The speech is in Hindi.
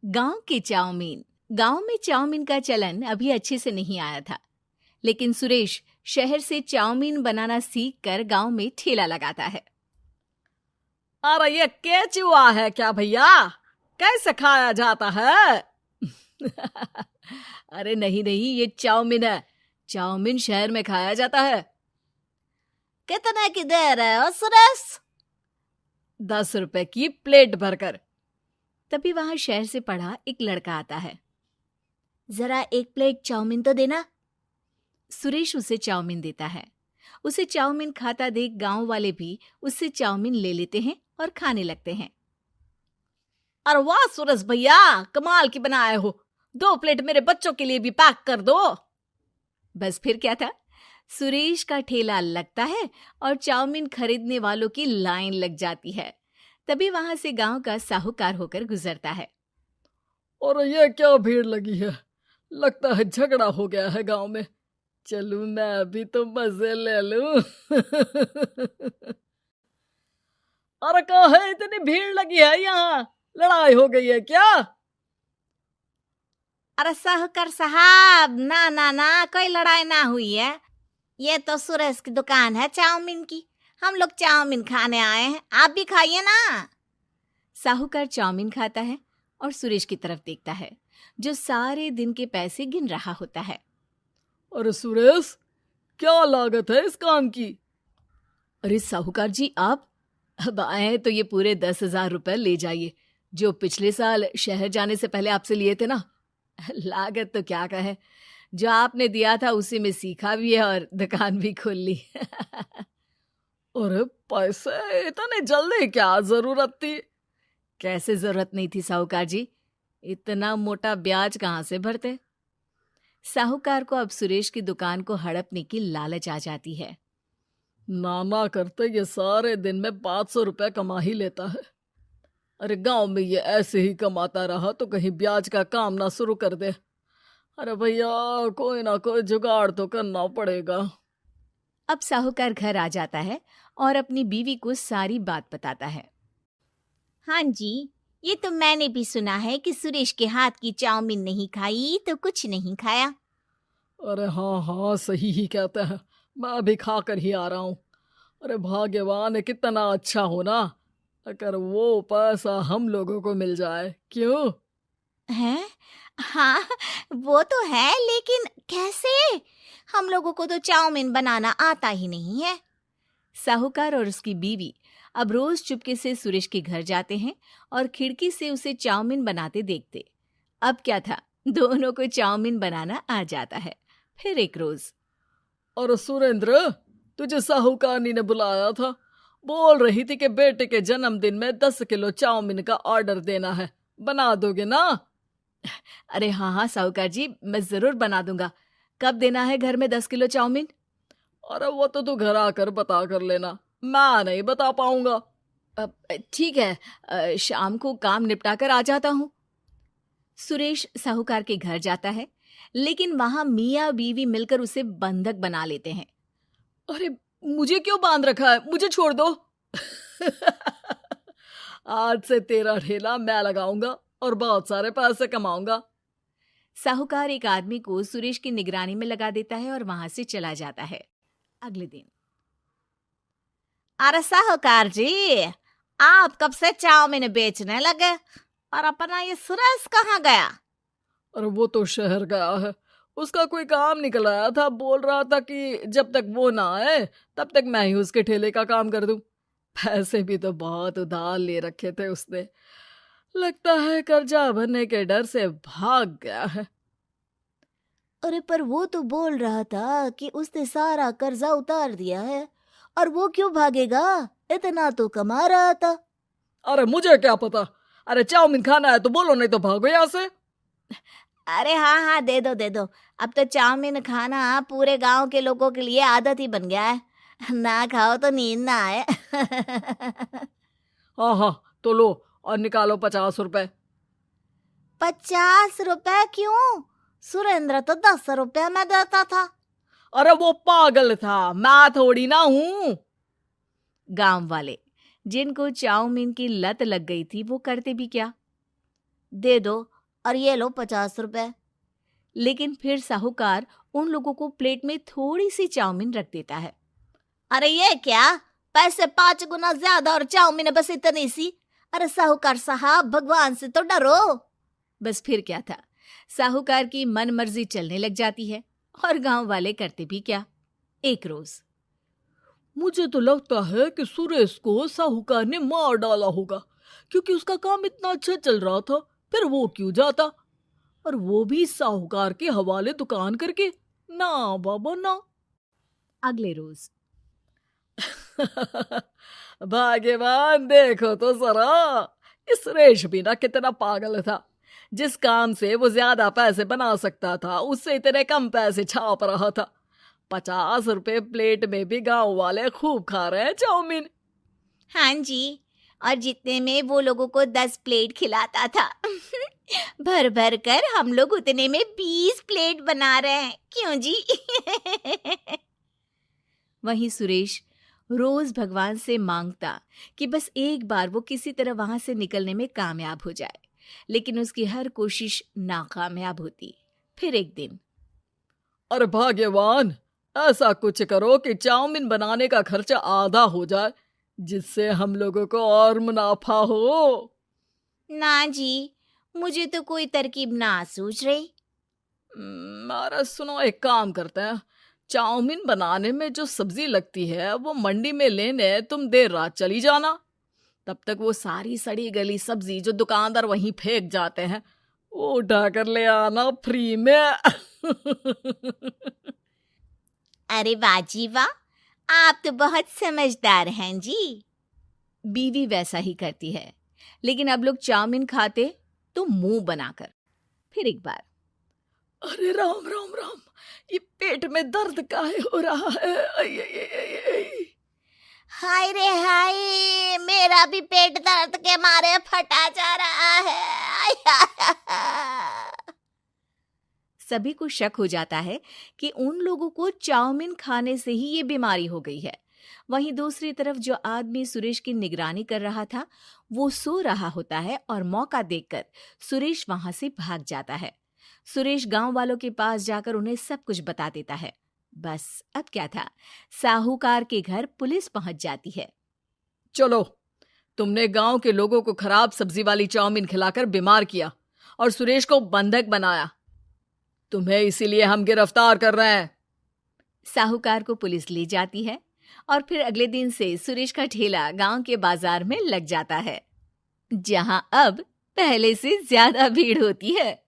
गांव की चाउमीन। गांव में चाउमीन का चलन अभी अच्छे से नहीं आया था, लेकिन सुरेश शहर से चाउमीन बनाना सीखकर गांव में ठेला लगाता है। अरे ये केचुआ है क्या भैया? कैसे खाया जाता है? अरे नहीं नहीं, ये चाउमीन है। चाउमीन शहर में खाया जाता है। कितने की दे रहे हो सुरेश? 10 रुपए की प्लेट भरकर। तभी वहां शहर से पढ़ा एक लड़का आता है। जरा एक प्लेट चाउमीन तो देना। सुरेश उसे चाउमीन देता है। उसे चाउमीन खाता देख गांव वाले भी उससे चाउमीन ले लेते हैं और खाने लगते हैं। अरे वाह सुरेश भैया, कमाल की बनाए हो। 2 प्लेट मेरे बच्चों के लिए भी पैक कर दो। बस फिर क्या था, सुरेश का ठेला लगता है और चाउमीन खरीदने वालों की लाइन लग जाती है। तभी वहां से गांव का साहूकार होकर गुजरता है। और ये क्या भीड़ लगी है? लगता है झगड़ा हो गया है गांव में। चलूं मैं अभी तो मजे ले लूं। अरे कहाँ है, इतनी भीड़ लगी है यहाँ? लड़ाई हो गई है क्या? अरे साहूकार साहब, ना ना ना, कोई लड़ाई ना हुई है। ये तो सुरेश की दुकान है चाउमीन की। हम लोग चाउमीन खाने आए हैं, आप भी खाइए ना। साहूकार चाउमीन खाता है और सुरेश की तरफ देखता है, जो सारे दिन के पैसे गिन रहा होता है। अरे सुरेश, क्या लागत है इस काम की? अरे साहूकार जी, आप अब आए हैं तो ये पूरे 10,000 रुपए ले जाइए, जो पिछले साल शहर जाने से पहले आपसे लिए थे ना। लागत तो क्या कहे, जो आपने दिया था उसी में सीखा भी है और दुकान भी खोल ली। अरे पैसे इतने जल्दी क्या जरूरत थी? कैसे जरूरत नहीं थी साहूकार जी, इतना मोटा ब्याज कहाँ से भरते। साहूकार को अब सुरेश की दुकान को हड़पने की लालच आ जाती है। नाना करते ये सारे दिन में 500 रुपए कमा ही लेता है। अरे गांव में ये ऐसे ही कमाता रहा तो कहीं ब्याज का काम ना शुरू कर दे। अरे भैया, कोई ना कोई जुगाड़ तो करना पड़ेगा। अब साहूकार घर आ जाता है और अपनी बीवी को सारी बात बताता है। हाँ जी, ये तो मैंने भी सुना है कि सुरेश के हाथ की चाउमीन नहीं खाई तो कुछ नहीं खाया। अरे हाँ हाँ, सही ही कहते हैं। मैं अभी खा कर ही आ रहा हूँ। अरे भाग्यवान है, कितना अच्छा हो ना अगर वो पैसा हम लोगों को मिल जाए। क्यों? हैं? हाँ, वो तो है, लेकिन कैसे? हम लोगों को तो चाउमीन बनाना आता ही नहीं है। साहूकार और उसकी बीवी अब रोज चुपके से सुरेश के घर जाते हैं और खिड़की से उसे चाउमीन बनाते देखते। अब क्या था, दोनों को चाउमीन बनाना आ जाता है। फिर एक रोज, और सुरेंद्र, तुझे साहूकारनी ने बुलाया था। बोल रही थी कि बेटे के जन्मदिन में 10 किलो चाउमीन का ऑर्डर देना है। बना दोगे ना? अरे हाँ हाँ साहूकार जी, मैं जरूर बना दूंगा। कब देना है घर में 10 किलो चाउमीन? अरे वो तो तू घर आकर बता कर लेना, मैं नहीं बता पाऊंगा। ठीक है, शाम को काम निपटा कर आ जाता हूँ। सुरेश साहूकार के घर जाता है, लेकिन वहां मियाँ बीवी मिलकर उसे बंधक बना लेते हैं। अरे मुझे क्यों बांध रखा है? मुझे छोड़ दो। आज से तेरा ठेला मैं लगाऊंगा और बहुत सारे पैसे कमाऊंगा। साहूकार एक आदमी को सुरेश की निगरानी में लगा देता है और वहां से चला जाता है। अगले दिन, अरे साहूकार जी, आप कब से चाउमीन बेचने लगे और अपना ये सुरेश कहाँ गया? अरे वो तो शहर गया है, उसका कोई काम निकल आया था। बोल रहा था कि जब तक वो ना आए तब तक मैं ही उसके ठेले का काम कर दूं। पैसे भी तो बहुत उधार ले रखे थे उसने। लगता है कर्जा भरने के डर से भाग गया है। अरे पर वो तो बोल रहा था कि उसने सारा कर्जा उतार दिया है, और वो क्यों भागेगा? इतना तो कमा रहा था। अरे मुझे क्या पता। अरे चाउमीन खाना है तो बोलो, नहीं तो भागो यहाँ से। अरे हाँ हाँ, दे दो दे दो। अब तो चाउमीन खाना पूरे गांव के लोगों के लिए आदत ही बन गया है। ना खाओ तो नींद ना आए। हाँ हाँ, तो लो और निकालो 50 रुपए। 50 रुपए क्यों? सुरेंद्र तो 10 रुपए में देता था। अरे वो पागल था, मैं थोड़ी ना हूँ। गांव वाले, जिनको चाउमीन की लत लग गई थी, वो करते भी क्या? दे दो, और ये लो 50 रुपए। लेकिन फिर साहूकार उन लोगों को प्लेट में थोड़ी सी चाउमीन रख देता है। अरे ये क्या, पैसे 5 गुना ज्यादा और चाउमीन बस इतनी सी। अरे साहूकार साहब, भगवान से तो डरो। बस फिर क्या था, साहूकार की मन मर्जी चलने लग जाती है और गांव वाले करते भी क्या। एक रोज मुझे तो लगता है कि सुरेश को साहूकार ने मार डाला होगा, क्योंकि उसका काम इतना अच्छा चल रहा था, फिर वो क्यों जाता, और वो भी साहूकार के हवाले दुकान करके। ना बाबा ना। अगले रोज भाग्यवान, देखो तो जरा, इस सुरेश भी ना कितना पागल था। जिस काम से वो ज्यादा पैसे बना सकता था, उससे इतने कम पैसे छाप रहा था। 50 रुपए प्लेट में भी गांव वाले खूब खा रहे हैं चाउमीन। हाँ जी, और जितने में वो लोगों को 10 प्लेट खिलाता था भर भर कर हम लोग उतने में 20 प्लेट बना रहे हैं। क्यों जी? वहीं सुरेश रोज भगवान से मांगता कि बस एक बार वो किसी तरह वहां से निकलने में कामयाब हो जाए, लेकिन उसकी हर कोशिश नाकामयाब होती। फिर एक दिन, अरे भाग्यवान, ऐसा कुछ करो कि चाउमीन बनाने का खर्चा आधा हो जाए, जिससे हम लोगों को और मुनाफा हो। ना जी, मुझे तो कोई तरकीब ना सूझ रही। अरे सुनो, एक काम करते हैं, चाउमीन बनाने में जो सब्जी लगती है वो मंडी में लेने तुम देर रात चली जाना। तब तक वो सारी सड़ी गली सब्जी जो दुकानदार वहीं फेंक जाते हैं, वो उठा कर ले आना फ्री में। अरे वाह जी वाह, आप तो बहुत समझदार हैं जी। बीवी वैसा ही करती है, लेकिन अब लोग चाउमीन खाते तो मुंह बनाकर। फिर एक बार, अरे राम राम राम, ये पेट में दर्द काहे हो रहा है? आई, आई, आई, आई, आई। हाय रे हाय, मेरा भी पेट दर्द के मारे फटा जा रहा है। सभी को शक हो जाता है कि उन लोगों को चाउमीन खाने से ही ये बीमारी हो गई है। वहीं दूसरी तरफ जो आदमी सुरेश की निगरानी कर रहा था, वो सो रहा होता है और मौका देखकर सुरेश वहां से भाग जाता है। सुरेश गांव वालों के पास जाकर उन्हें सब कुछ बता देता है। बस अब क्या था, साहूकार के घर पुलिस पहुंच जाती है। चलो, तुमने गांव के लोगों को खराब सब्जी वाली चाउमीन खिलाकर बीमार किया और सुरेश को बंधक बनाया। तुम्हें इसीलिए हम गिरफ्तार कर रहे हैं। साहूकार को पुलिस ले जाती है और फिर अगले दिन से सुरेश का ठेला गांव के बाजार में लग जाता है, जहां अब पहले से ज्यादा भीड़ होती है।